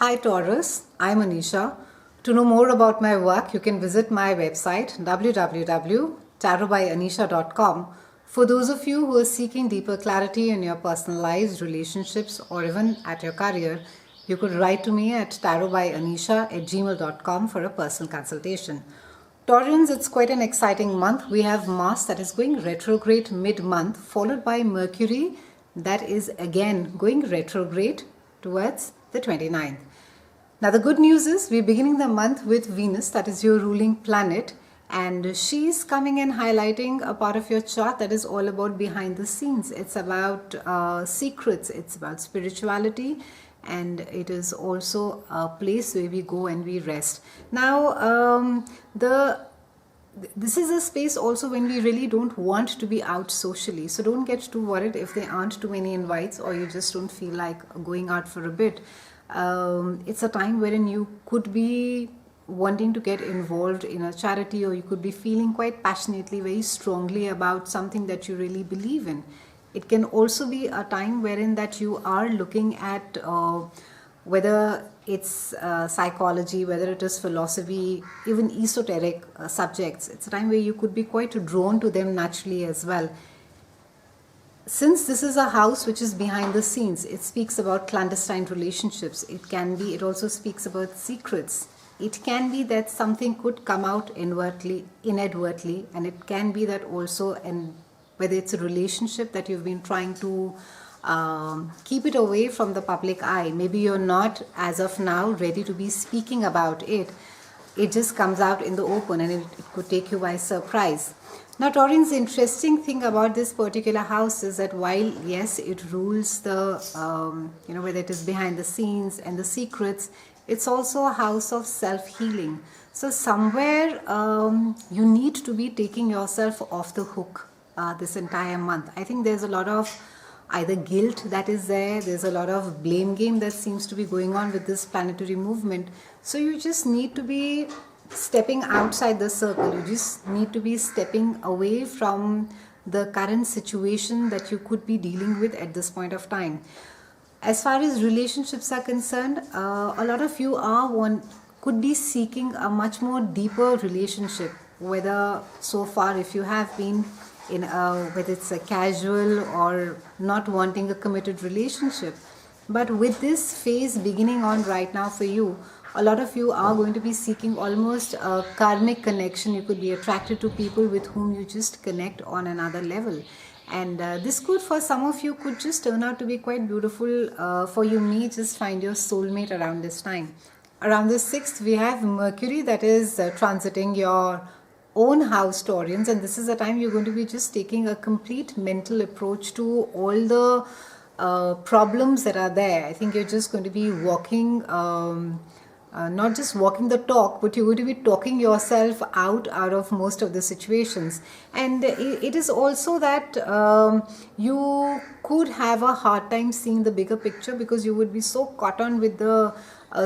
Hi Taurus, I'm Anisha. To know more about my work, you can visit my website www.tarotbyanisha.com. For those of you who are seeking deeper clarity in your personal lives, relationships, or even at your career, you could write to me at tarotbyanisha@gmail.com for a personal consultation. Taurians, it's quite an exciting month. We have Mars that is going retrograde mid-month, followed by Mercury that is again going retrograde towards the 29th. Now the good news is we're beginning the month with Venus, that is your ruling planet, and she's coming and highlighting a part of your chart that is all about behind the scenes. It's about secrets, it's about spirituality, and it is also a place where we go and we rest. Now this is a space also when we really don't want to be out socially, so don't get too worried if there aren't too many invites or you just don't feel like going out for a bit. It's a time wherein you could be wanting to get involved in a charity, or you could be feeling quite passionately, very strongly about something that you really believe in. It can also be a time wherein that you are looking at whether it's psychology, whether it is philosophy, even esoteric subjects. It's a time where you could be quite drawn to them naturally as well. Since this is a house which is behind the scenes, it speaks about clandestine relationships. It also speaks about secrets. It can be that something could come out inadvertently, and it can be that also, and whether it's a relationship that you've been trying to keep it away from the public eye. Maybe you're not, as of now, ready to be speaking about it. It just comes out in the open, and it could take you by surprise. Now, Taurians, the interesting thing about this particular house is that while, yes, it rules the, whether it is behind the scenes and the secrets, it's also a house of self-healing. So somewhere you need to be taking yourself off the hook this entire month. I think there's a lot of either guilt that is there's a lot of blame game that seems to be going on with this planetary movement. So you just need to be stepping outside the circle. You just need to be stepping away from the current situation that you could be dealing with at this point of time. As far as relationships are concerned, a lot of you could be seeking a much more deeper relationship, whether so far if you have been in whether it's a casual or not wanting a committed relationship. But with this phase beginning on right now for you, a lot of you are going to be seeking almost a karmic connection. You could be attracted to people with whom you just connect on another level. And this could, for some of you, could just turn out to be quite beautiful. For you may just find your soulmate around this time. Around the 6th, we have Mercury that is transiting your own house, Taurians, and this is the time you're going to be just taking a complete mental approach to all the problems that are there. I think you're just going to be walking, not just walking the talk, but you're going to be talking yourself out of most of the situations. And it is also that you could have a hard time seeing the bigger picture because you would be so caught on with the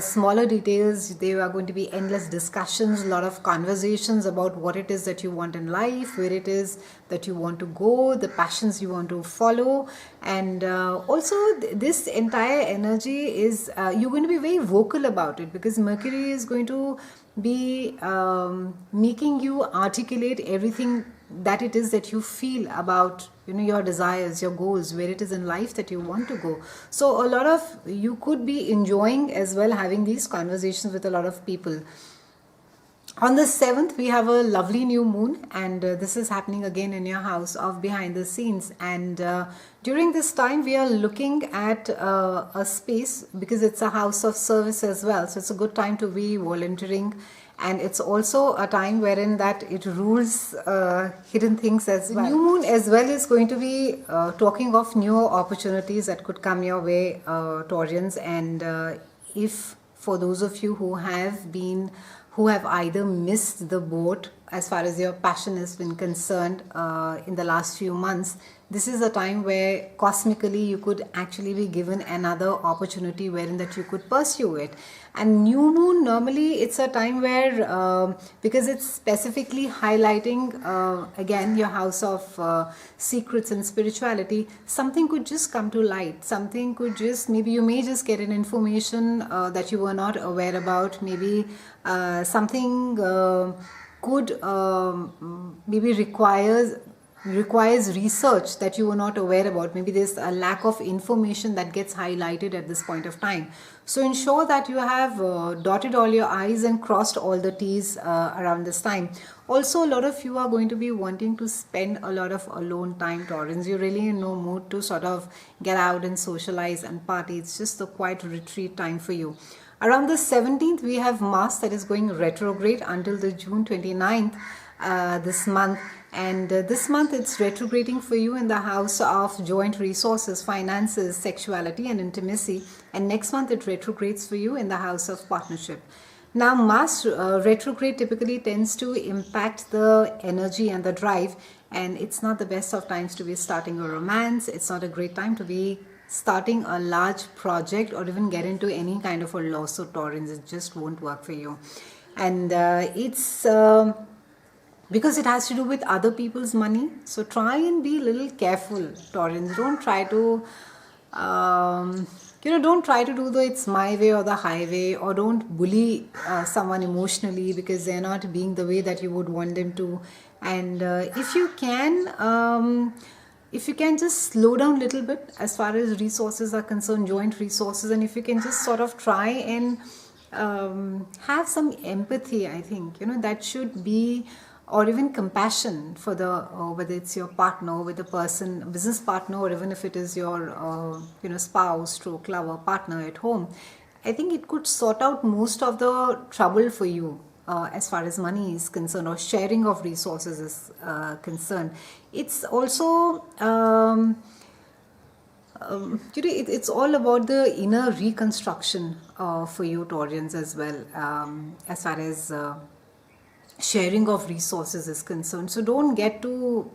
smaller details. There are going to be endless discussions, a lot of conversations about what it is that you want in life, where it is that you want to go, the passions you want to follow. And also this entire energy is, you're going to be very vocal about it, because Mercury is going to be making you articulate everything that it is that you feel about your desires, your goals, where it is in life that you want to go. So a lot of you could be enjoying as well having these conversations with a lot of people. On the 7th, we have a lovely new moon, and this is happening again in your house of behind the scenes. And during this time, we are looking at a space, because it's a house of service as well. So it's a good time to be volunteering. And it's also a time wherein that it rules hidden things as well. The new moon as well is going to be talking of new opportunities that could come your way, Taurians. And if for those of you who have either missed the boat as far as your passion has been concerned in the last few months, this is a time where cosmically you could actually be given another opportunity wherein that you could pursue it. And new moon, normally it's a time where because it's specifically highlighting again your house of secrets and spirituality, something could just come to light. Something could just, maybe you may just get an information that you were not aware about. Maybe something could maybe requires research that you were not aware about. Maybe there's a lack of information that gets highlighted at this point of time. So ensure that you have dotted all your I's and crossed all the T's around this time. Also, a lot of you are going to be wanting to spend a lot of alone time, Taurans. You're really in no mood to sort of get out and socialize and party. It's just a quiet retreat time for you. Around the 17th, we have Mars that is going retrograde until the June 29th this month. And this month it's retrograding for you in the house of joint resources, finances, sexuality and intimacy. And next month it retrogrades for you in the house of partnership. Now Mars retrograde typically tends to impact the energy and the drive, and it's not the best of times to be starting a romance. It's not a great time to be starting a large project or even get into any kind of a lawsuit, Taurans. It just won't work for you. And it's because it has to do with other people's money, so try and be a little careful, Taurans. Don't try to don't try to do the it's my way or the highway, or don't bully someone emotionally because they're not being the way that you would want them to. And if you can just slow down a little bit as far as resources are concerned, joint resources, and if you can just sort of try and have some empathy, I think that should be, or even compassion for the whether it's your partner, with the person, business partner, or even if it is your spouse, stroke lover, partner at home. I think it could sort out most of the trouble for you as far as money is concerned, or sharing of resources is concerned. It's also it's all about the inner reconstruction for you, Taurans, as well, as far as sharing of resources is concerned. So don't get to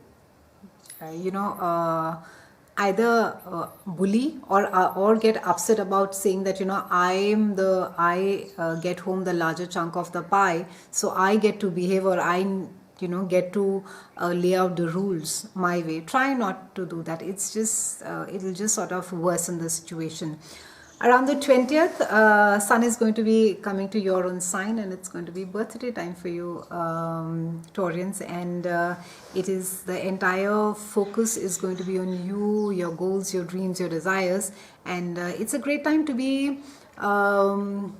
either bully or get upset about saying that I get home the larger chunk of the pie, so I get to behave, or I get to lay out the rules my way. Try not to do that. It's just it'll just sort of worsen the situation. Around the 20th, Sun is going to be coming to your own sign, and it's going to be birthday time for you, Taurans. And it is, the entire focus is going to be on you, your goals, your dreams, your desires. And it's a great time to be, to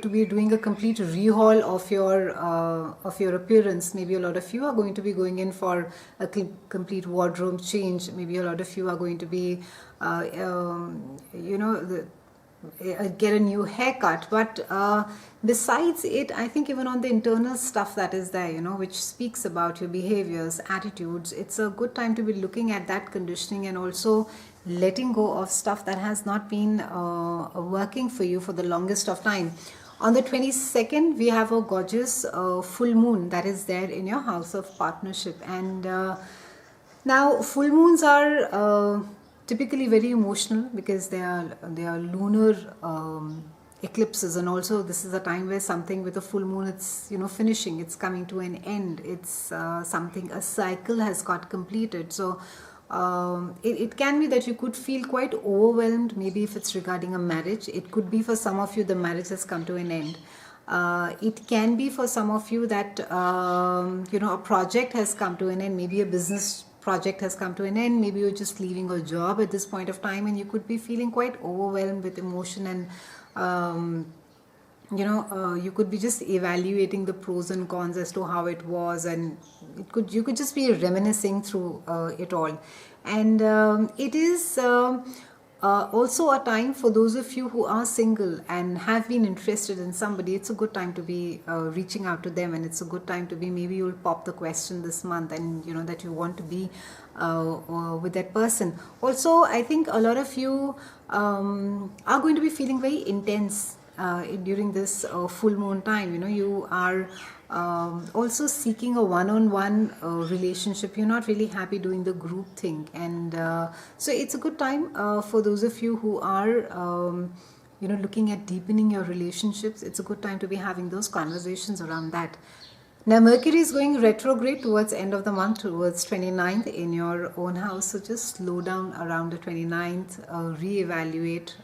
be doing a complete rehaul of your appearance. Maybe a lot of you are going to be going in for a complete wardrobe change. Maybe a lot of you are going to be, get a new haircut. But besides it, I think even on the internal stuff that is there, which speaks about your behaviors, attitudes, it's a good time to be looking at that conditioning and also letting go of stuff that has not been working for you for the longest of time. On the 22nd, we have a gorgeous full moon that is there in your house of partnership. And now full moons are typically very emotional because they are lunar eclipses, and also this is a time where something with a full moon, it's finishing, it's coming to an end, it's a cycle has got completed. So it can be that you could feel quite overwhelmed. Maybe if it's regarding a marriage, it could be for some of you the marriage has come to an end. It can be for some of you that a project has come to an end. Maybe a business project has come to an end. Maybe you're just leaving a job at this point of time, and you could be feeling quite overwhelmed with emotion, and you could be just evaluating the pros and cons as to how it was, and you could just be reminiscing through it all. And it is also a time for those of you who are single and have been interested in somebody. It's a good time to be reaching out to them, and it's a good time to be, maybe you'll pop the question this month, and that you want to be with that person. Also, I think a lot of you are going to be feeling very intense during this full moon time, you are also seeking a one-on-one relationship. You're not really happy doing the group thing, and so it's a good time for those of you who are looking at deepening your relationships. It's a good time to be having those conversations around that. Now Mercury is going retrograde towards end of the month, towards 29th in your own house, so just slow down around the 29th, reevaluate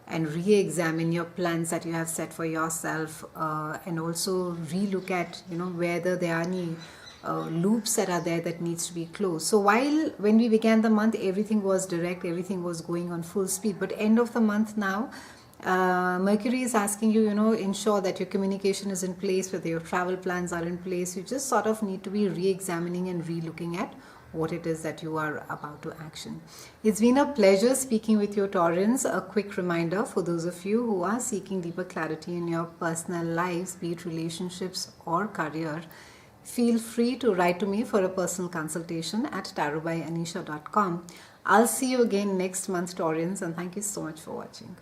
and re-examine your plans that you have set for yourself, and also relook at whether there are any loops that are there that needs to be closed. So when we began the month, everything was direct, everything was going on full speed, but end of the month now, Mercury is asking you, ensure that your communication is in place, whether your travel plans are in place. You just sort of need to be re-examining and re-looking at what it is that you are about to action. It's been a pleasure speaking with you, Taurans. A quick reminder for those of you who are seeking deeper clarity in your personal lives, be it relationships or career, feel free to write to me for a personal consultation at tarotbyanisha.com. I'll see you again next month, Taurans, and thank you so much for watching.